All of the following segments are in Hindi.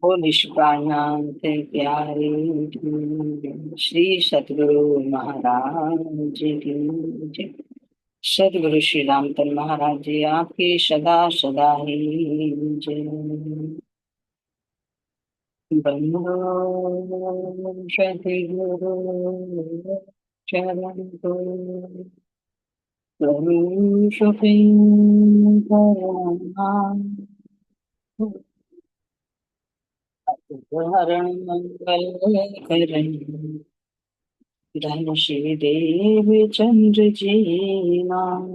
ओ निष्प्राणांत प्यारे श्री सतगुरु महाराज की जय। सतगुरु श्री रामतन महाराज जी आपकी सदा सदा ही जय। बंदो सतगुरु चरण को प्रभु सुखिं हरण मंगल करण धन श्री देव चंद्र जी नाम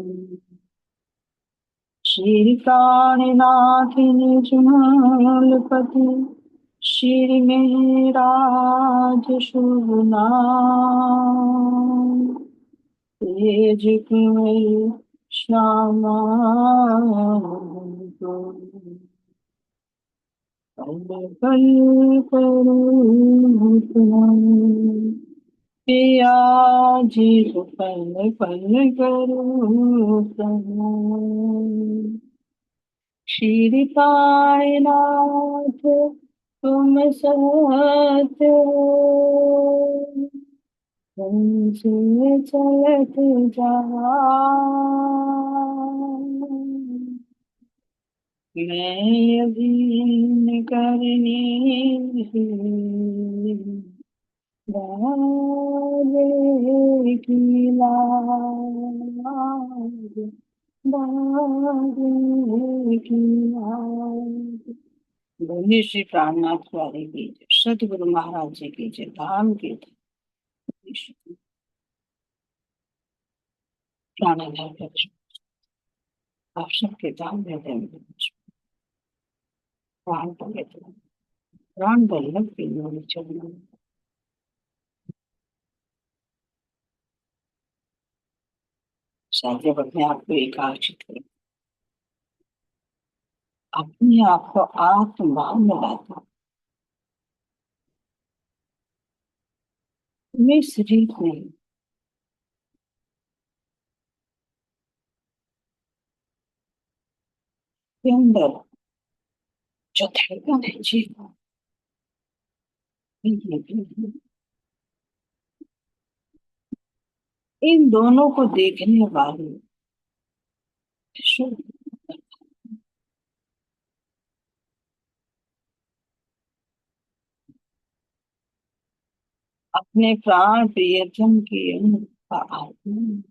श्री प्राणनाथ निजमलपति श्री मेराज शुभ नाम तेज कुंवर श्यामा पल पल करूँ पिया जी को पल पल करूँ श्री कायनाथ तुम सत्य हो तुमसे चलत जाऊं मैं अधीन करने बारे की लाज बारे की लाज। बोलिए श्री प्राणनाथ वाले की जय। सतगुरु महाराज जी की जय। धाम की जय। प्राणाधार कर आप सबके धाम में देंगे प्राण पवित्र प्राण बल्लभ के लिए चलना। साथ जब अपने आप को एकाग्रचित करें अपने आप को आत्मभाव में लाता मैं शरीर नहीं के अंदर जो धड़कन है जीवन ये भी है। इन दोनों को देखने वाले ईश्वर अपने प्राण प्रियतम की का आत्मा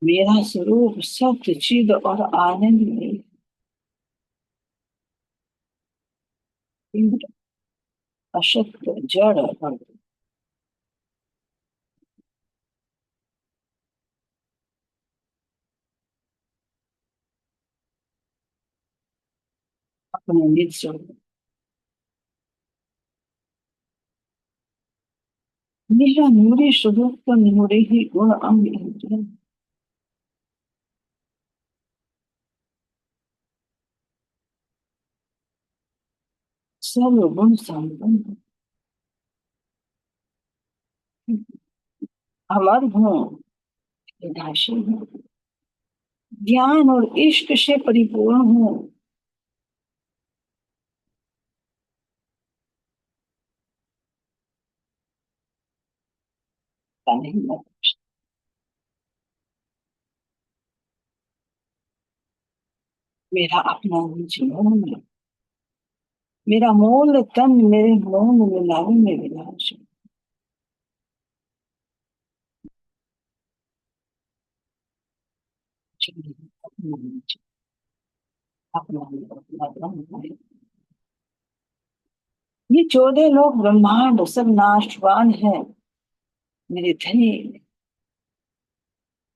मेरा स्वरूप सत्य चिद और आनंद में इंद्र अशक्त जड़ और अपने निज स्वरूप मेरा नूरी स्वरूप का नूरे ही गुण अंग इंद्र सर्व गुण संपन्न अमर हूँ विनाशी हूँ ज्ञान और इश्क से परिपूर्ण हूँ का नहीं मैं। मेरा अपना निज मोह में मेरा मोल तन मेरे मोह में मिलावे में विलास अपना निज अपना निज, अपना ब्रह्म है। ये 14 लोग ब्रह्मांड सब नाशवान है मेरे धनी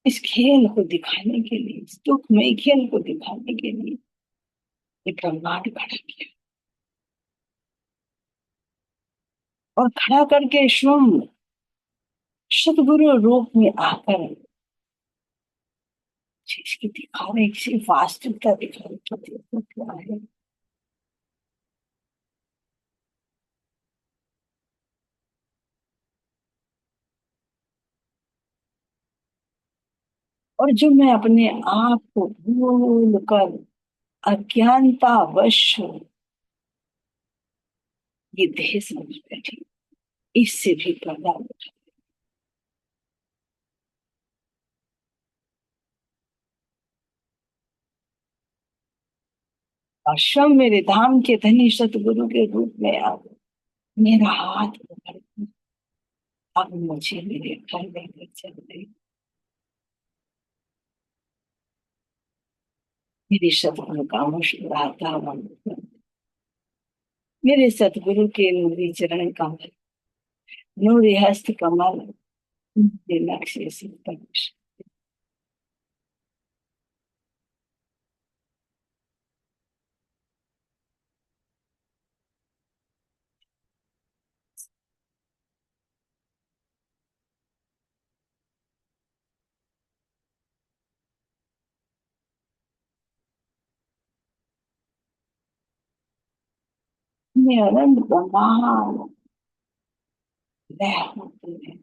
इस खेल को दिखाने के लिए इस दुखमय खेल को दिखाने के लिए ये ब्रह्मांड खड़ा किया और खड़ा करके स्वयं सदगुरु रूप में आकर इसकी दिखावे इसी वास्तविकता दिखाई तो देखो क्या है। और जो मैं अपने आप को भूल कर अज्ञानतावश ये देह समझ बैठी, इससे भी पर्दा उठा। आश्रम मेरे धाम के धनी सतगुरु के रूप में अब मेरा हाथ पकड़ के अब मुझे मेरे घर लेकर चल रही। मेरे सतगुरु का मुस्कुराता मन, मेरे सतगुरु के नूरी चरण कमल, नूरी हस्त कमल, मेरे नक्शे से स्पर्श। मैं अनंत ब्रह्मांड लय होते हैं।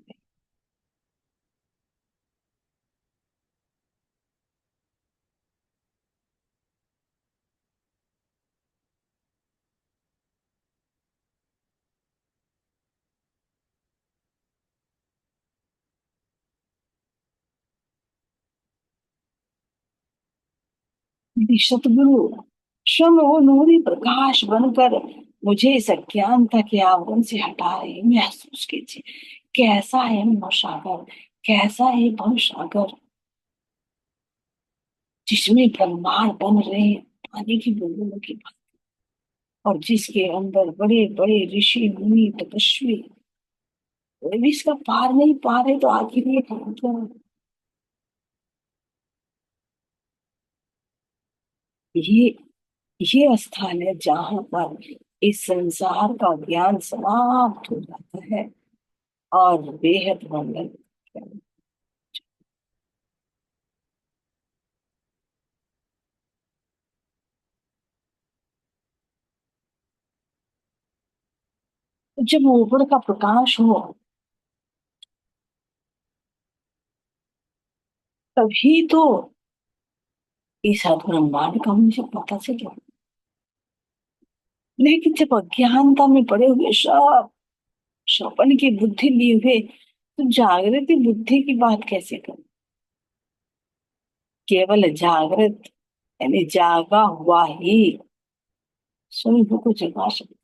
मेरे सतगुरु स्वयं वो नूरी प्रकाश बनकर मुझे इस अज्ञानता के आवरण से हटा रहे। महसूस कीजिए कैसा है भवसागर, कैसा है भवसागर जिसमें ब्रह्मांड बन रहे हैं पानी की बूंदों की भांति, और जिसके अंदर बड़े बड़े ऋषि मुनि तपस्वी कोई भी इसका पार नहीं पा रहे, तो आखिर ये मतलब ये ये स्थान है जहां पर इस संसार का ज्ञान समाप्त हो जाता है और बेहद मंगल। जब ऊपर का प्रकाश हो तभी तो इस ब्रह्मांड का मुझे पता चले। लेकिन जब अज्ञानता में पड़े हुए सब स्वप्न की बुद्धि लिए हुए, तो जागृत बुद्धि की बात कैसे करूं। केवल जागृत यानी जागा हुआ ही स्वयं को जगा सकता,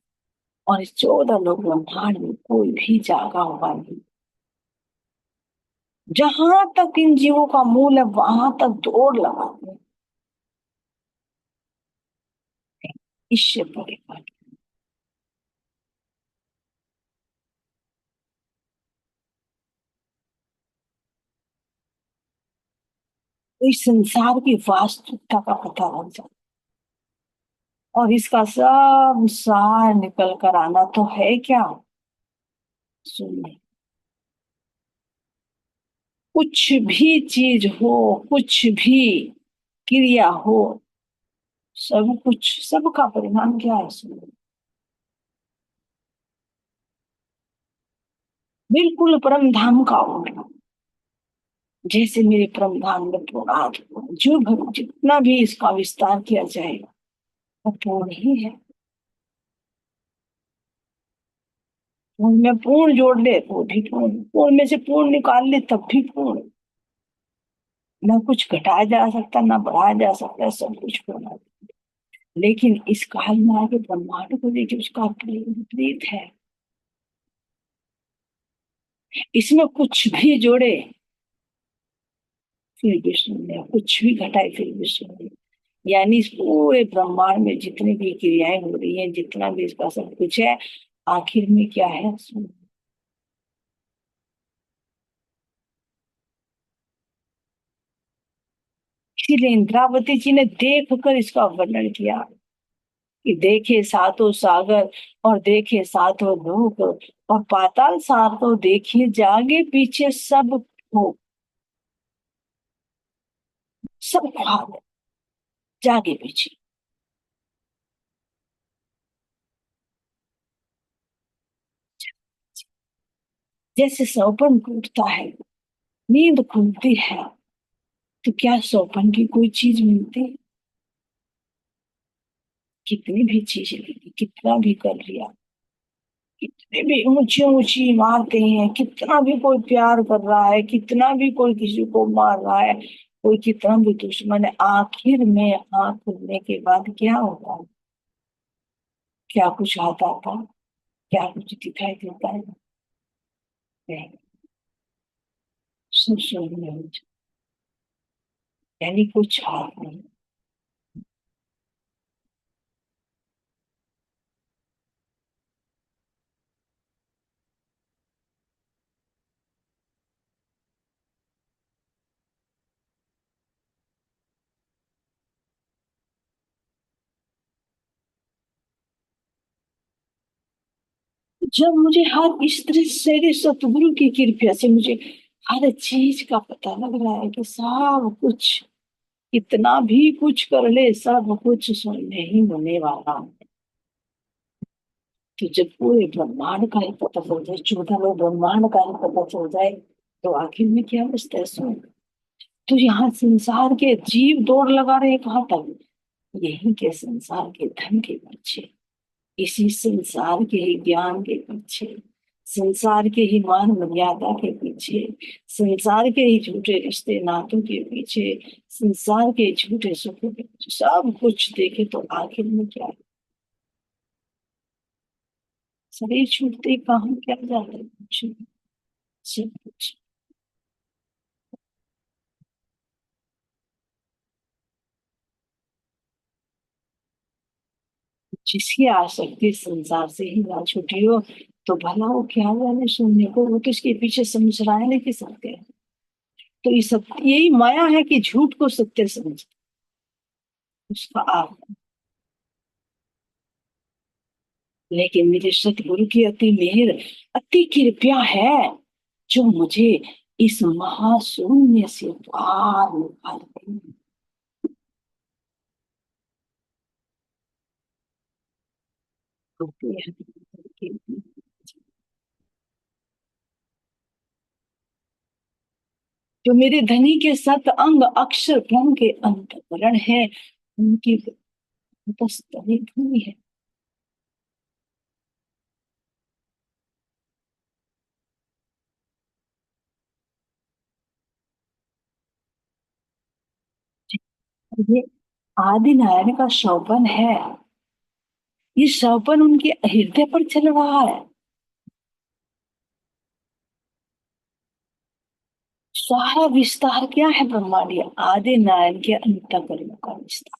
और इस 14 लोक ब्रह्मांड में कोई भी जागा हुआ नहीं। जहां तक इन जीवों का मूल है वहां तक दौड़ लगाते हैं। इससे बड़ी बात, तो इस संसार की वास्तविकता का पता लग जाता, और इसका सब सार निकल कर आना तो है क्या। सुनिए, कुछ भी चीज हो, कुछ भी क्रिया हो, सब कुछ सबका परिणाम क्या है। सुनिए, बिल्कुल परम धाम का उल्टा। जैसे मेरे परम धाम में पूर्णात्मा जो जितना भी इसका विस्तार किया जाए वो पूर्ण ही है। पूर्ण में पूर्ण जोड़ ले वो भी पूर्ण, पूर्ण में से पूर्ण निकाल ले तब भी पूर्ण। ना कुछ घटाया जा सकता ना बढ़ाया जा सकता, सब कुछ पूर्ण है। लेकिन इस काल में आगे ब्रह्मांड को देखिए, उसका विपरीत है। इसमें कुछ भी जोड़े फिर भी शून्य, कुछ भी घटाए फिर भी शून्य। यानी इस पूरे ब्रह्मांड में जितनी भी क्रियाएं हो रही हैं, जितना भी इसका सब कुछ है, आखिर में क्या है, शून्य। इसीलिए इंद्रावती जी ने देख कर इसका वर्णन किया कि देखे सातों सागर और देखे सातों लोक, और पाताल सातों देखे जागे पीछे सब हो, सब ख्वाब जागे पीछे। जैसे सौपन टूटता है, नींद खुलती है, तो क्या सौपन की कोई चीज मिलती? कितनी भी चीज लेगी, कितना भी कर लिया, कितने भी ऊंची ऊंची इमारतें हैं, कितना भी कोई प्यार कर रहा है, कितना भी कोई किसी को मार रहा है, कोई कितना भी दुश्मन है, आखिर में आंख खुलने के बाद क्या होता है? क्या कुछ आता था? क्या कुछ दिखाई देता है? नहीं, सब शून्य हो जाता, यानी कुछ हाथ नहीं। जब मुझे हर स्त्री से सतगुरु की कृपा से मुझे हर चीज का पता लग रहा है कि सब कुछ, इतना भी कुछ कर ले, सब कुछ शून्य ही होने वाला है। तो जब पूरे ब्रह्मांड का ही पता चल जाए, 14वें ब्रह्मांड का ही पता चल जाए, तो आखिर में क्या बचता है? सुन, तो यहाँ संसार के जीव दौड़ लगा रहे हैं कहाँ तक? यही के संसार के धन के पीछे, इसी संसार के ही ज्ञान के पीछे, संसार के ही मान मर्यादा के पीछे, संसार के ही झूठे रिश्ते नातों के पीछे, संसार के झूठे सुखों के पीछे, सब कुछ देखे तो आखिर में क्या है? शरीर छूटते ही कहाँ क्या जाता है? कुछ नहीं, सब कुछ। जिसकी आसक्ति संसार से ही ना छूटी हो, तो भला वो क्या जाने शून्य को, वो किसके पीछे समझ रहा है, नहीं सकते हैं। तो ये सत्य, यही माया है कि झूठ को सत्य समझ, उसका आप। लेकिन मेरे सतगुरु की अति मेहर, अति कृपया है, जो मुझे इस महाशून्य से बाहर निकालती है। तो जो मेरे धनी के सत अंग अक्षर ब्रह्म के अंतःकरण है, उनकी उपस्थिति हुई है। ये आदि नारायण का शोभन है, ये शोभन उनके हृदय पर चल रहा है। सारा विस्तार क्या है ब्रह्मांड? आदि नारायण के अंतःकरण का विस्तार,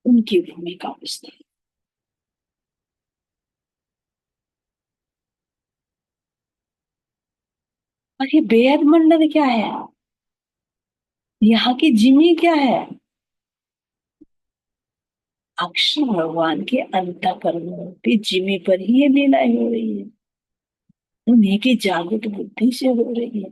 उनकी भूमि का विस्तार। और ये बेहद मंडल क्या है? यहाँ की जिमी क्या है? अक्षर भगवान के अंतःकरण की जिमी पर ही ये लीलाएं हो रही है, उन्हीं की जागृत बुद्धि से हो रही है।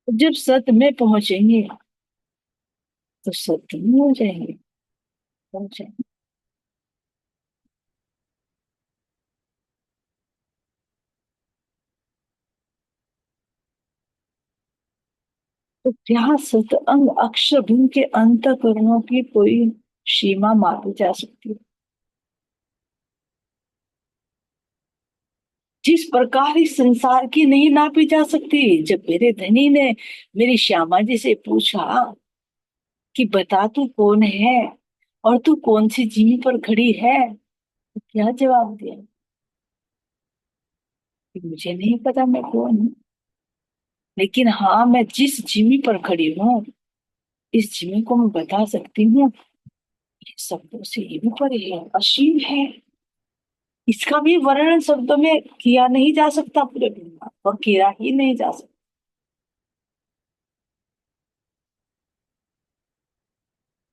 जब सत्य में पहुंचेंगे तो सत्य में हो जाएंगे, पहुंचेंगे। तो क्या सत अंग अक्षर भिन्न के अंतःकरणों की कोई सीमा मापी जा सकती है? जिस प्रकार इस संसार की नहीं नापी जा सकती। जब मेरे धनी ने मेरी श्यामा जी से पूछा कि बता तू कौन है और तू कौन सी जीवी पर खड़ी है, तो क्या जवाब दिया कि मुझे नहीं पता मैं कौन हूँ, लेकिन हाँ, मैं जिस जिमी पर खड़ी हूँ, इस जिमी को मैं बता सकती हूँ, ये शब्दों से ये भी परे है, असीम है। इसका भी वर्णन शब्दों में किया नहीं जा सकता पूरे ब्रह्मांड, और किया ही नहीं जा सकता।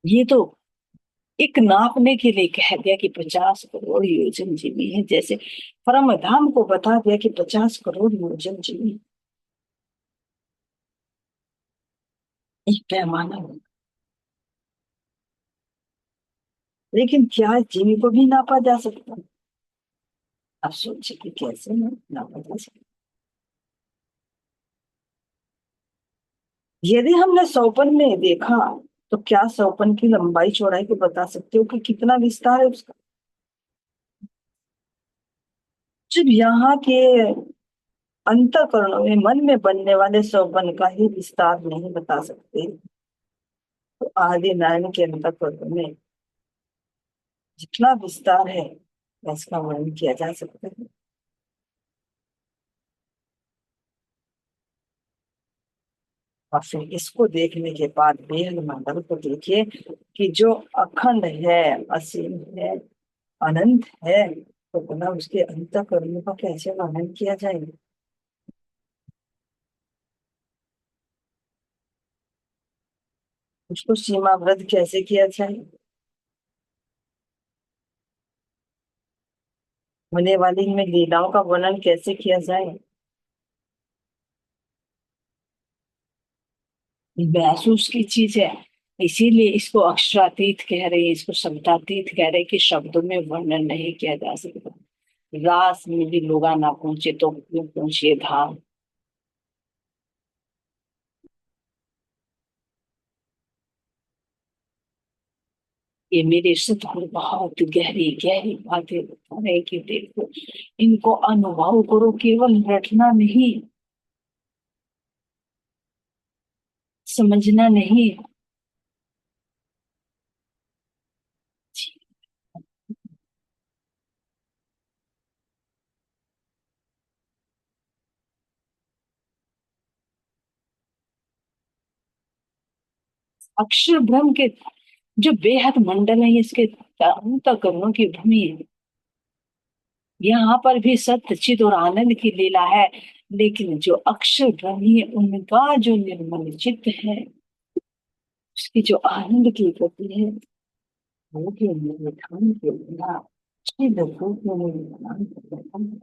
ये तो एक नापने के लिए कह दिया कि 50 करोड़ योजन जिमी है, जैसे परम धाम को बता दिया कि 50 करोड़ योजन जिमी, एक पैमाना है। लेकिन क्या जिमी को भी नापा जा सकता है? अब सोचिए कि कैसे मैं ना बता सकती। यदि हमने सौपन में देखा, तो क्या सौपन की लंबाई चौड़ाई को बता सकते हो कि कितना विस्तार है उसका? जब यहाँ के अंतःकरणों में, मन में बनने वाले सौपन का ही विस्तार नहीं बता सकते, तो आदि नारायण के अंतःकरणों में जितना विस्तार है इसका वर्णन किया जा सकता है। और फिर इसको देखने के बाद बेहद मंडल को देखिए कि जो अखंड है, असीम है, अनंत है, तो पुनः उसके अंतःकरणों का कैसे वर्णन किया जाएगा? उसको सीमाबद्ध कैसे किया जाए? होने वाली में लीलाओं का वर्णन कैसे किया जाए? महसूस की चीज है, इसीलिए इसको अक्षरातीत कह रहे हैं, इसको शब्दातीत कह रहे हैं कि शब्दों में वर्णन नहीं किया जा सकता। रास में भी लोग ना पहुंचे तो क्यों पहुंचे धाम। ये मेरे सतगुरु बहुत गहरी गहरी बातें बता रहे हैं कि देखो, इनको अनुभव करो, केवल रटना नहीं, समझना नहीं। अक्षर ब्रह्म के जो बेहद मंडल है, इसके अंतःकरणों की भूमि है। यहाँ पर भी सत्य चित और आनंद की लीला है, लेकिन जो अक्षर ब्रह्म है उनका जो निर्मल चित्त है, उसकी जो आनंद की गति है, वो भी निर्धान के बिना चिद रूप में निर्धान कर देता है।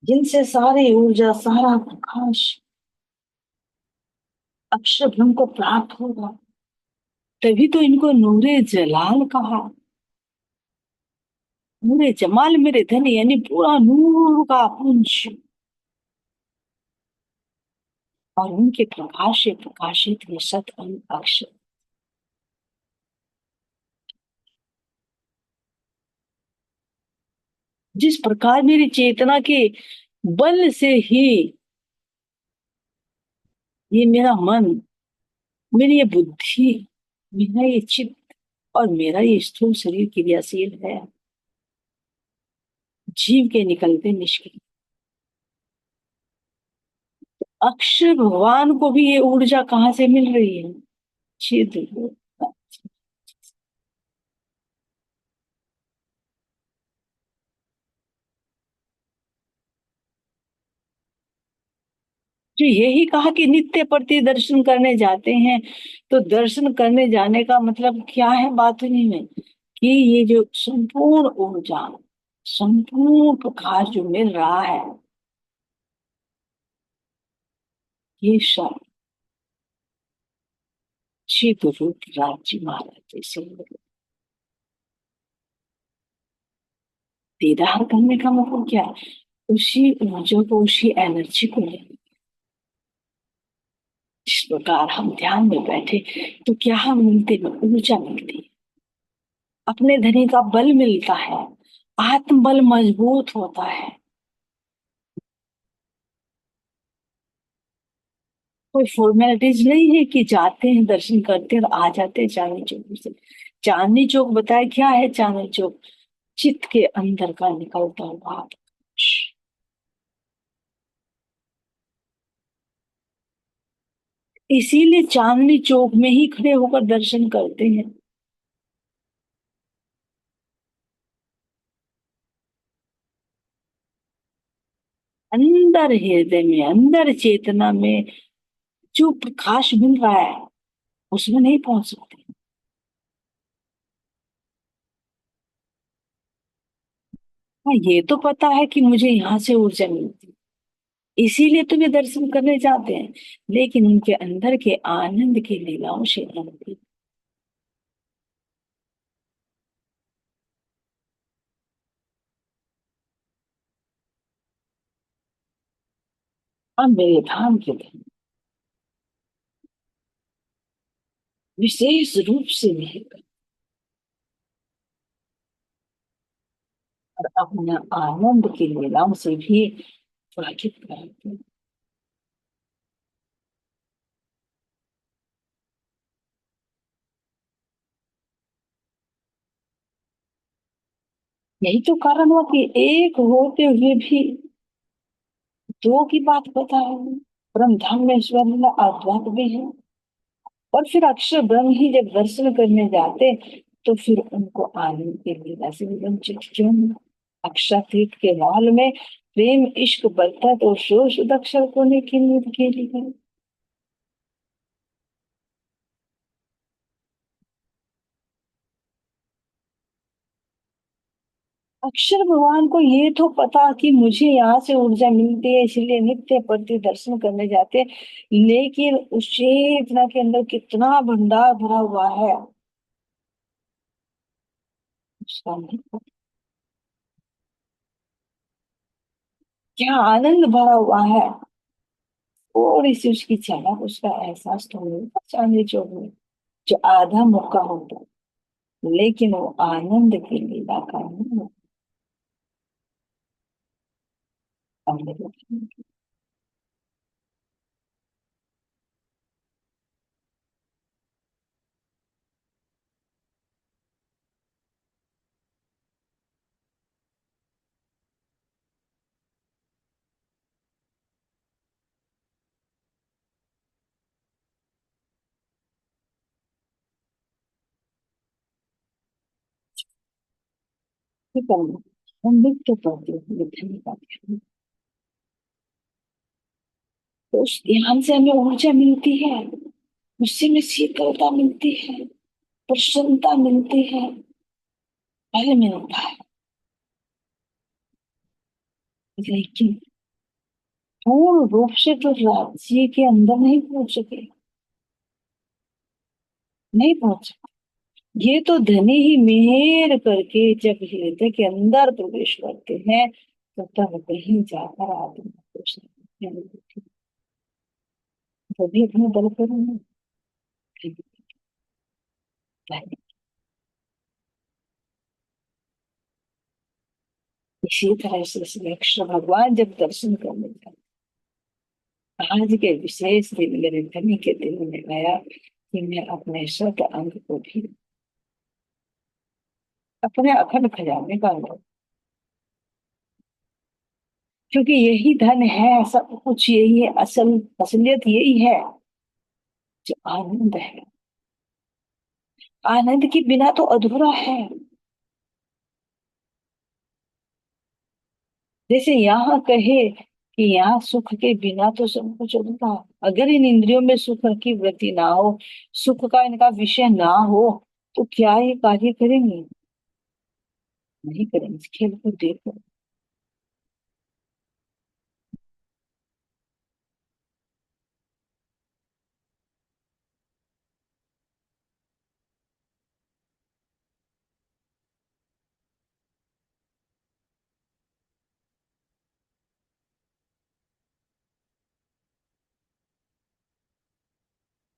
जिनसे सारी ऊर्जा, सारा प्रकाश अक्षर ब्रह्म को प्राप्त होगा, तभी तो इनको नूरे जलाल कहा। नूरे जमाल मेरे धन यानी पूरा नूर का पुंज, और उनके प्रकाश से प्रकाशित ये सत अक्षर। जिस प्रकार मेरी चेतना के बल से ही ये मेरा मन, मेरी ये बुद्धि, मेरा ये चित्त और मेरा ये स्थूल शरीर क्रियाशील है, जीव के निकलते निष्क्रिय, अक्षर भगवान को भी ये ऊर्जा कहाँ से मिल रही है? छिद्र रूप। जो यही कहा कि नित्य प्रति दर्शन करने जाते हैं, तो दर्शन करने जाने का मतलब क्या है बात हुई में, कि ये जो संपूर्ण ऊर्जा, संपूर्ण प्रकाश जो मिल रहा है, ये सब चित रूप राज्य महाराज जैसे दीदार करने का मतलब क्या है? उसी ऊर्जा को, उसी एनर्जी को ले। जिस प्रकार हम ध्यान में बैठे, तो क्या हम मिलते में ऊर्जा मिलती है, अपने धनी का बल मिलता है, आत्मबल मजबूत होता है। कोई फॉर्मेलिटीज नहीं है कि जाते हैं दर्शन करते हैं और आ जाते हैं चांदनी चौक से। चांदनी चौक बताए क्या है? चांदनी चौक चित्त के अंदर का निकलता हुआ प्रकाश। इसीलिए चांदनी चौक में ही खड़े होकर दर्शन करते हैं। अंदर हृदय में, अंदर चेतना में जो प्रकाश मिल रहा है, उसमें नहीं पहुंच सकते। हाँ, ये तो पता है कि मुझे यहाँ से ऊर्जा मिलती है, इसीलिए तो वे दर्शन करने जाते हैं, लेकिन उनके अंदर के आनंद की लीलाओं से अनंत अब मेरे धाम के धन विशेष रूप से मिलेगा और अपना आनंद की लीलाओं से भी वाकिफ कराते। यही तो कारण हुआ कि एक होते हुए भी दो की बात बता रहे हैं। ब्रह्म धाम में ईश्वर अद्वैत भी है, और फिर अक्षर ब्रह्म ही जब दर्शन करने जाते तो फिर उनको आनंद के लीला से भी वंचित क्यों हैं? अक्षर तीर्थ के माल में प्रेम इश्क बरता तो शोष अक्षर कोने की नींद के लिए। अक्षर भगवान को ये तो पता कि मुझे यहाँ से ऊर्जा मिलती है, इसलिए नित्य प्रति दर्शन करने जाते हैं। लेकिन उस चेतना के अंदर कितना भंडार भरा हुआ है उसका नहीं पता। क्या आनंद भरा हुआ है, थोड़ी सी उसकी झलक उसका एहसास तो होगा चांदनी चौक में, जो आधा मौका होता है, लेकिन वो आनंद की लीला का नहीं होता। करना हम नित्य करते हैं विधि का ध्यान। तो उस ध्यान से हमें ऊर्जा मिलती है, उससे में शीतलता मिलती है, प्रसन्नता मिलती है, बल मिलता है। लेकिन पूर्ण रूप से तो राज्य के अंदर नहीं पहुंच सके, नहीं पहुंच सके। ये तो धनी ही मेहर करके जब हृदय के अंदर प्रवेश करते हैं तो तब कहीं जाकर आदमी खुश नहीं होती। तभी अपने बल करूंगा। इसी तरह से श्री कृष्ण भगवान जब दर्शन करने जाते, आज के विशेष दिन मेरे धनी के दिल में आया कि मैं अपने शत अंग को भी अपने अखंड खजाने का लो, क्योंकि यही धन है, सब कुछ यही है, असल असलियत यही है जो आनंद है। आनंद के बिना तो अधूरा है। जैसे यहाँ कहे कि यहाँ सुख के बिना तो सब कुछ अधूरा है। अगर इन इंद्रियों में सुख की वृत्ति ना हो, सुख का इनका विषय ना हो, तो क्या ये कार्य करेंगे? नहीं करेंगे। इस खेल को देखो।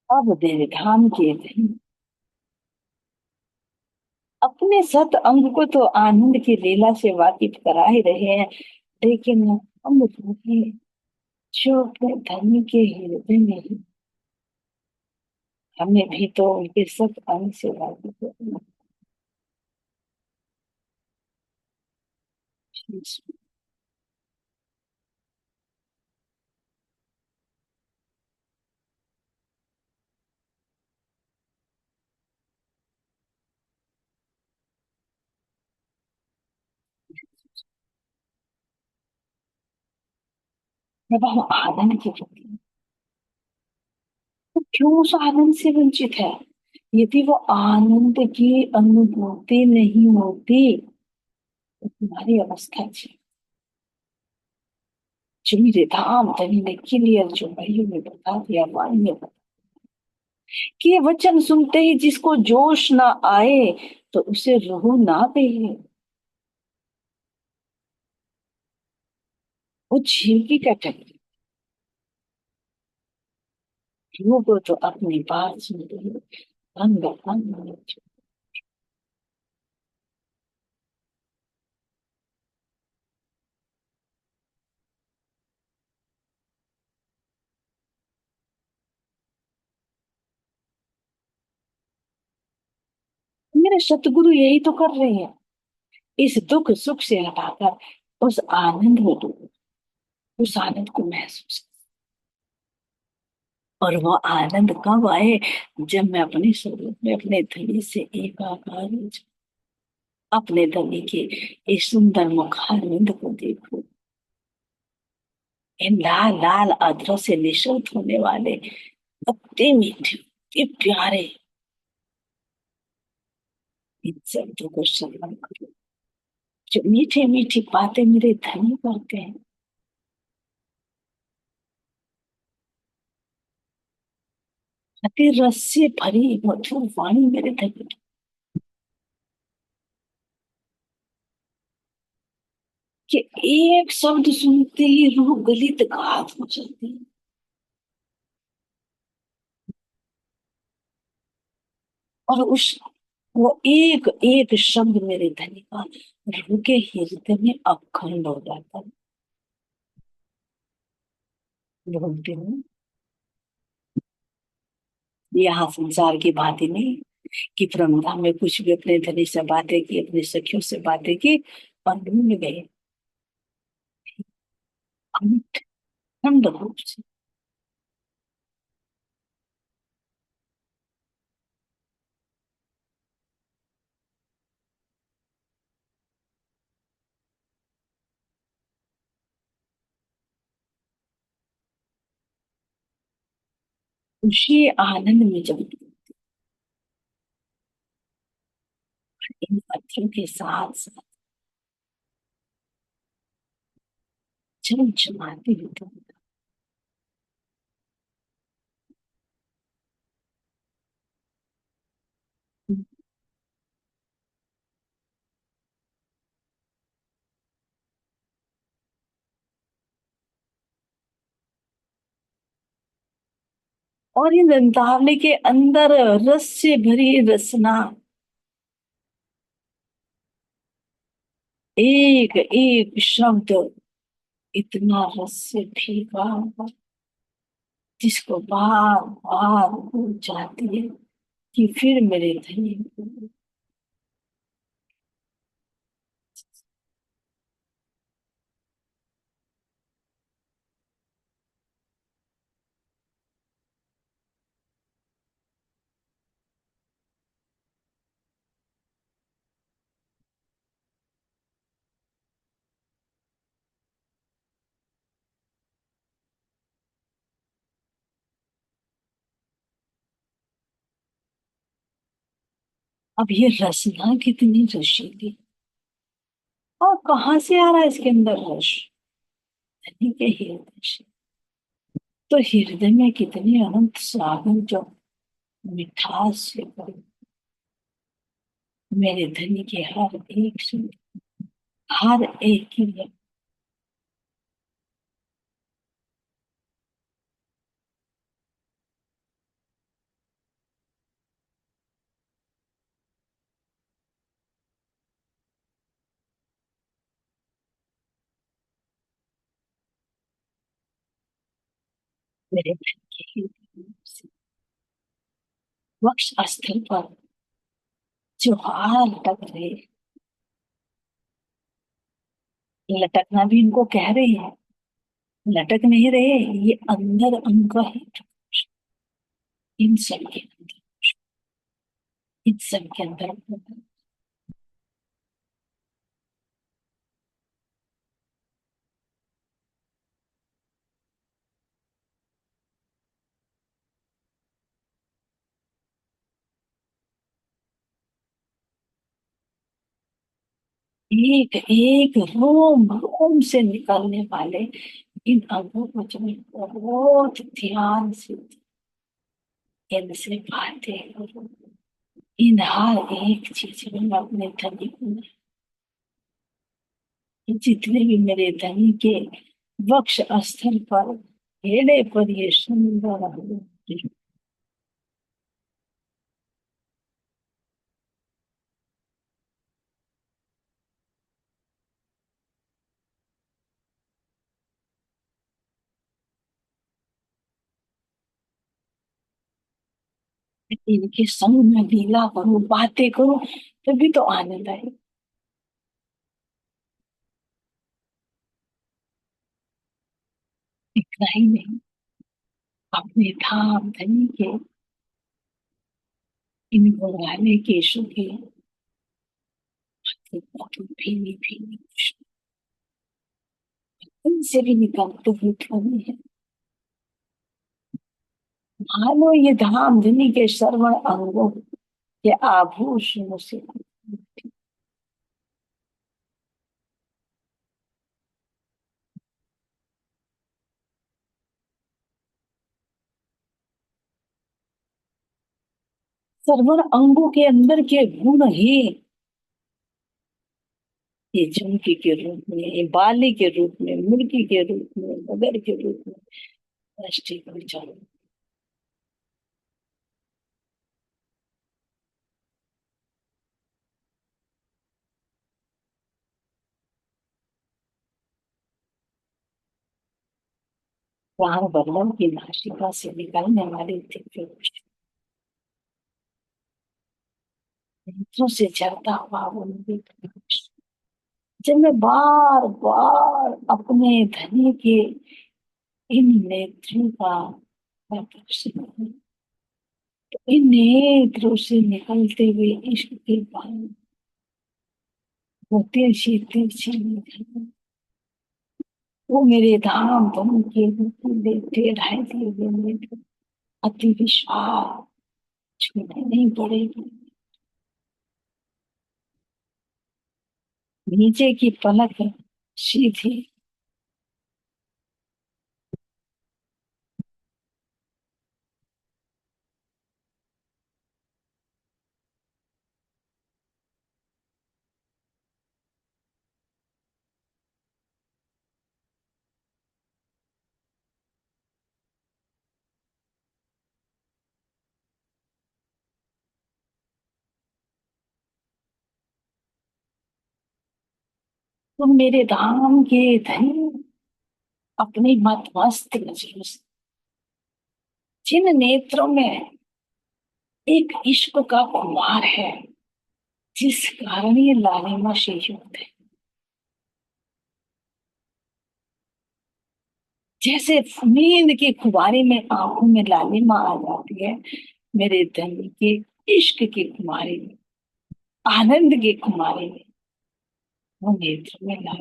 अब देव धाम के धनी अपने सत अंग को तो आनंद की लीला से वाकिफ करा ही रहे हैं, लेकिन हम रूहे जो अपने धर्म के हृदय में ही, हमें भी तो उनके सत अंग से वाकिफ करना चाहिए। जब हम आनंद के प्रति, तो क्यों उस आनंद से वंचित है? यदि वो आनंद की अनुभूति नहीं होती तो तुम्हारी अवस्था थी। जो मेरे धाम धनी ने क्लियर जो भाइयों में बता दिया, वाणी में बता, कि ये वचन सुनते ही जिसको जोश ना आए तो उसे रूह ना कहिए। वो झील की कैटेगरी, को तो अपनी बात सुन रही, अंग अंग में मेरे सतगुरु यही तो कर रहे हैं। इस दुख सुख से हटाकर उस आनंद में डूबो, उस आनंद को महसूस। और वो आनंद कब आए? जब मैं अपने स्वरूप में अपने धनी से एकाकार हो जाऊं, अपने धनी के इस सुंदर मुखारविंद को देखो, इन लाल लाल अधरों से निशुल्क होने वाले अति मीठे, अति प्यारे इन शब्दों को श्रवण करो, जो मीठे मीठी बातें मेरे धनी करते हैं। अति रस से भरी मधुर वाणी मेरे धनी कि एक शब्द सुनते ही रूह गलित घात हो जाती है। और उस वो एक एक शब्द मेरे धनी का रूह के हृदय में अखंड हो जाता है। बोलती हूँ, यहाँ संसार की बातें नहीं कि परमधाम में कुछ भी अपने धनी से बातें की, अपने सखियों से बातें की और भूल गए ठंड रूप से। उसी आनंद में जब इन पत्थरों के साथ साथ चमचमाती हुई, और इन रंधावले के अंदर रस से भरी रसना, एक एक शब्द इतना रस से भीगा हुआ, जिसको बार बार भूल जाती है कि फिर मेरे धनी को। अब ये रसना कितनी रसीली, और कहाँ से आ रहा है इसके अंदर रस? धनी के हृदय से। तो हृदय में कितनी अनंत सागर जो मिठास से भरे, मेरे धनी के हर एक से, हर एक की मेरे धन के हृदय से वक्ष स्थल पर जो हार लटक रहे, लटकना भी इनको कह रहे हैं, लटक नहीं रहे, ये अंदर अंग है इन सब के अंदर, इन सब के अंदर एक एक रोम रोम से निकलने वाले इन अंगों को जो मैं बहुत ध्यान से इनसे बातें करूं, इन हर एक चीज में मैं अपने धनी को, जितने भी मेरे धनी के वक्ष स्थल पर हेड़े पर ये सुंदर है, इनके संग में लीला करूं, बातें करूं, तभी तो आनंद आए। इतना ही नहीं, अपने धाम धनी के, इन गुणगाने के सुखे, भीनी भीनी इनसे भी निकलते हुए ध्वनि है। मानो ये धाम धनी के श्रवण अंगों के आभूषणों से। श्रवण अंगों के अंदर के गुण ही, ये झुमकी के रूप में, ये बाली के रूप में, मुर्गी के रूप में, मगर के रूप में दृष्टि को विचारो। प्राण वल्लभ की नासिका से निकलने वाली दिव्य नेत्रों से झरता हुआ वो नदी, जब मैं बार बार अपने धनी के इन नेत्रों का दर्शन करूं, तो इन नेत्रों से निकलते हुए इश्क के पानी होते शीतल से निकल, वो मेरे धाम धन के नुकीले टेढ़े दिए हुए नेत्र अति विशाल, छूने नहीं पड़ेगी। नीचे की पलक सीधी, तुम मेरे धाम के धनी अपनी मत मस्त नजरों से, जिन नेत्रों में एक इश्क का खुमार है, जिस कारण ये लालिमा से युक्त है, जैसे नींद की खुमारी में आंखों में लालिमा आ जाती है, मेरे धनी के इश्क की खुमारी में, आनंद की खुमारी में वो नेत्र में ला।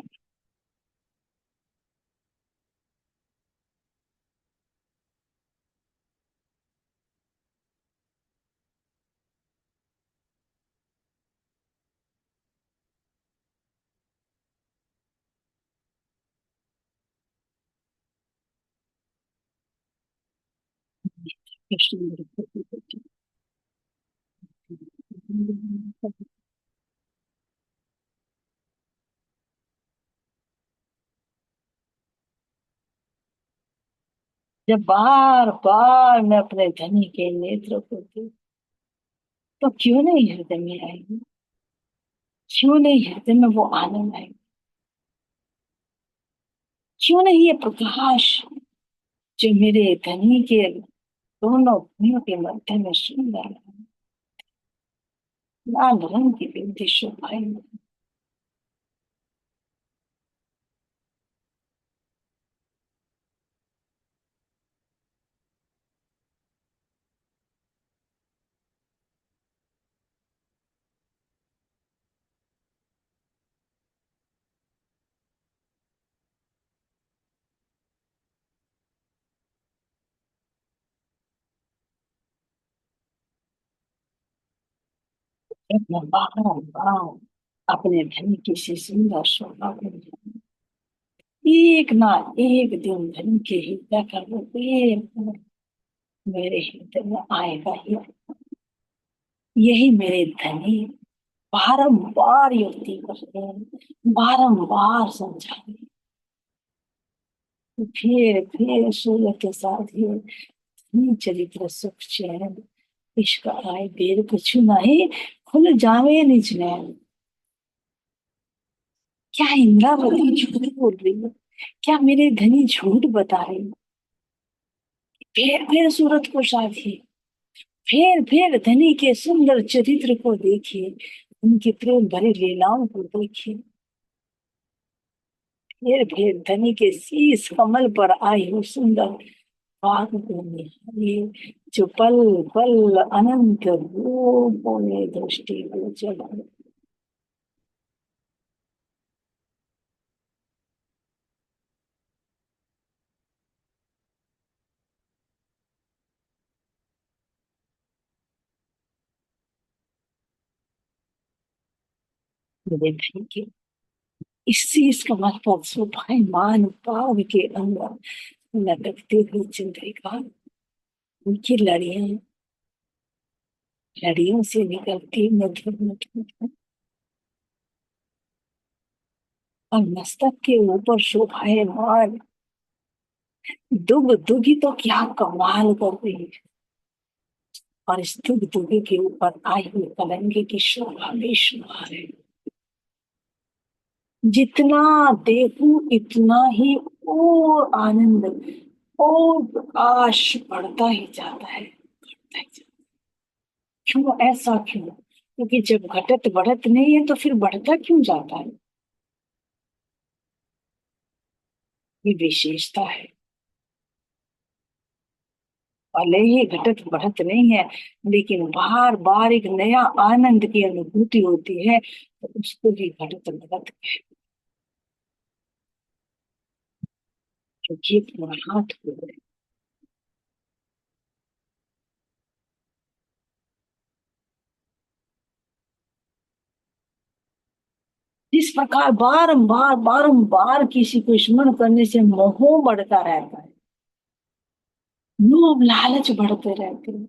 जब बार बार मैं अपने धनी के नेत्र को देखूं, तो क्यों नहीं हृदय में आएगी, क्यों नहीं हृदय में वो आनंद आएगी, क्यों नहीं ये प्रकाश जो मेरे धनी के दोनों भुइयों के मध्य में सुंदर है, लाल रंग की बिंदी शोभाएं। जब मैं बार बार अपने धनी की सी सुंदर शोभा को एक ना एक दिन धनी के हृदय का वो प्रेम मेरे हृदय में आएगा ही। यही मेरे धनी बारंबार युक्ति करते हैं, बारंबार समझाते हैं, फिर सूर्य के साथ ही चरित्र सुख चैन, इश्क आए देर कुछ नहीं, खुल जावे निज नैन। क्या इंद्रावती झूठ बोल रही है? क्या मेरे धनी झूठ बता रही है? फिर सूरत को साधी, फिर धनी के सुंदर चरित्र को देखिए, उनके प्रेम भरे लीलाओं को देखिए। फिर धनी के शीश कमल पर आई हो सुंदर बाग भूमि, ये जो पल पल अनंत रूपों में दृष्टि गोचर है। मेरे भाई के इस शीश कमल पर शोभायमान बाग के अंदर लटकते हुए चंद्रिका, उनकी लड़ियों से निकलती मधुर मधुर, और मस्तक के ऊपर शोभायमान दुग दुगी तो क्या कमाल कर रही है। और इस दुग दुगी के ऊपर आई हुई कलंगी की शोभा बेशुमार है। जितना देखूं इतना ही और आनंद और प्रकाश बढ़ता ही जाता है, बढ़ता ही जाता है। क्यों ऐसा क्यों? क्योंकि जब घटत बढ़त नहीं है तो फिर बढ़ता क्यों जाता है? ये विशेषता है। भले ही घटत बढ़त नहीं है, लेकिन बार बार एक नया आनंद की अनुभूति होती है, तो उसको भी घटत बढ़त क्योंकि हाथ हो गए। इस प्रकार बारंबार बारंबार किसी को स्मरण करने से मोह बढ़ता रहता है, लोभ लालच बढ़ते रहते हैं।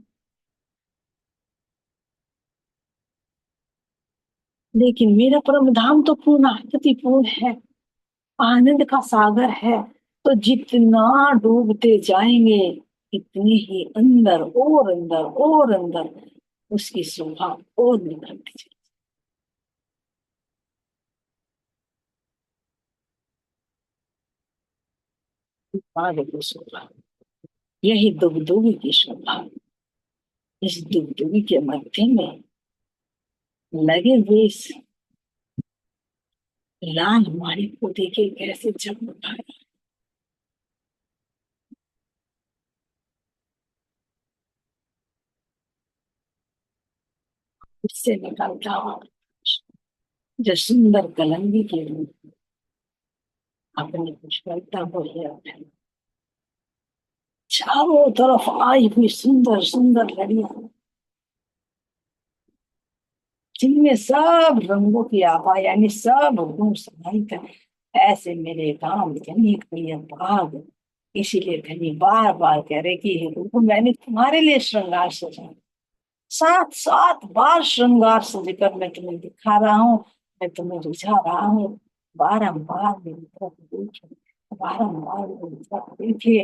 लेकिन मेरा परम धाम तो पूर्ण पूर्ण है, आनंद का सागर है। तो जितना डूबते जाएंगे, इतने ही अंदर और अंदर उसकी शोभा और निखरती जाएगी। की शोभा, यही दुगदुगी की शोभा। इस दुगदुगी के मध्य में लगे हुए इस लाल माड़ी को देखे कैसे जगमगा, इससे निकलता हुआ जो सुंदर कलंगी के रूप अपनी पुष्पलता को ले आते हैं। चारों तरफ आई हुई सुंदर सुंदर लड़ियां, जिनमें सब रंगों की आभा यानी सब गुण समाहित है। ऐसे मेरे काम धनी प्रिय भाग, इसीलिए धनी बार बार कह रहे कि हे रूप मैंने तुम्हारे लिए श्रृंगार सजा, सात सात बार श्रृंगार सजकर मैं तुम्हें दिखा रहा हूँ, मैं तुम्हें रिझा रहा हूँ। बारंबार मेरी तरफ देखे, बारंबार मेरी तरफ देखे।